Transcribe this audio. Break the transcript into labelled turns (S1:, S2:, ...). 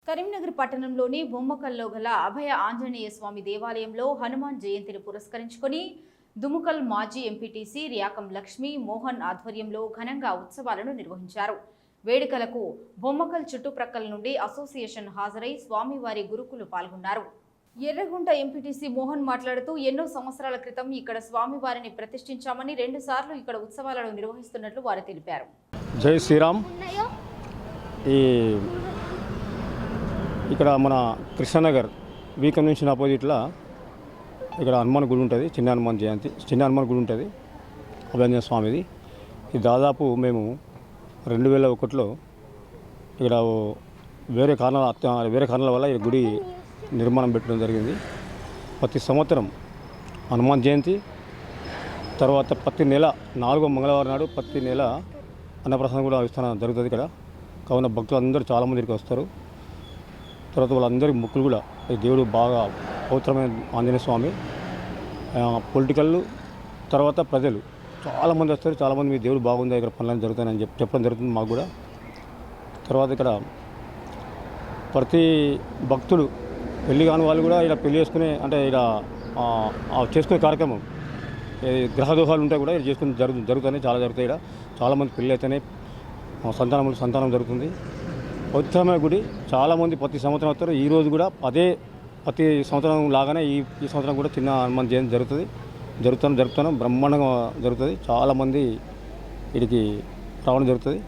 S1: కరీంనగర్ పట్టణంలోని బొమ్మకల్లో గల అభయ ఆంజనేయ స్వామి దేవాలయంలో హనుమాన్ జయంతిని పురస్కరించుకొని దుముకల్ మాజీ ఎంపీటీసీ ర్యాకం లక్ష్మి మోహన్ ఆధ్వర్యంలో ఘనంగా ఉత్సవాలను నిర్వహించారు. వేడుకలకు బొమ్మకల్ చుట్టుప్రక్కల నుండి అసోసియేషన్ హాజరై స్వామివారి గురుకులు పాల్గొన్నారు. ఎర్రగుంట ఎంపీటీసీ మోహన్ మాట్లాడుతూ ఎన్నో సంవత్సరాల క్రితం ఇక్కడ స్వామివారిని ప్రతిష్ఠించామని 2 సార్లు ఇక్కడ ఉత్సవాలను నిర్వహిస్తున్నట్లు వారు తెలిపారు.
S2: జై శ్రీరామ్. ఇక్కడ మన కృష్ణనగర్ వీకం నుంచి ఆపోజిట్లో ఇక్కడ హనుమాన్ గుడి ఉంటుంది. చిన్న హనుమాన్ జయంతి చిన్న హనుమాన్ గుడి ఉంటుంది అభయాంజనేయ స్వామిది. ఇది దాదాపు మేము 2001లో ఇక్కడ వేరే కారణాల వల్ల ఈ గుడి నిర్మాణం పెట్టడం జరిగింది. ప్రతి సంవత్సరం హనుమాన్ జయంతి తర్వాత ప్రతి నెల 4వ మంగళవారం నాడు ప్రతి నెల అన్నప్రసాదం కూడా ఇస్తాను జరుగుతుంది ఇక్కడ. కావున భక్తులు అందరూ చాలామంది ఇక్కడికి వస్తారు. తర్వాత వాళ్ళందరి మొక్కులు కూడా ఈ దేవుడు బాగా పవిత్రమైన ఆంజనేయ స్వామి. పొలిటికల్ తర్వాత ప్రజలు చాలామంది వస్తారు. చాలామంది మీ దేవుడు బాగుంది ఇక్కడ పనులు జరుగుతాయని చెప్పడం జరుగుతుంది మాకు కూడా. తర్వాత ఇక్కడ ప్రతి భక్తుడు పెళ్లి కాని వాళ్ళు కూడా ఇలా పెళ్లి చేసుకునే అంటే ఇలా చేసుకునే కార్యక్రమం గ్రహ దోషాలు ఉంటాయి కూడా ఇది చేసుకుని జరుగుతాయి. చాలా జరుగుతాయి. ఇక్కడ చాలామంది పెళ్ళి అయితేనే సంతానం జరుగుతుంది. పవిత్రమైన గుడి. చాలామంది ప్రతి సంవత్సరం వస్తారు. ఈరోజు కూడా ప్రతి సంవత్సరం లాగానే ఈ సంవత్సరం కూడా చిన్న హనుమాన్ జయంతి జరుగుతాను బ్రహ్మాండంగా జరుగుతుంది. చాలామంది వీడికి రావడం జరుగుతుంది.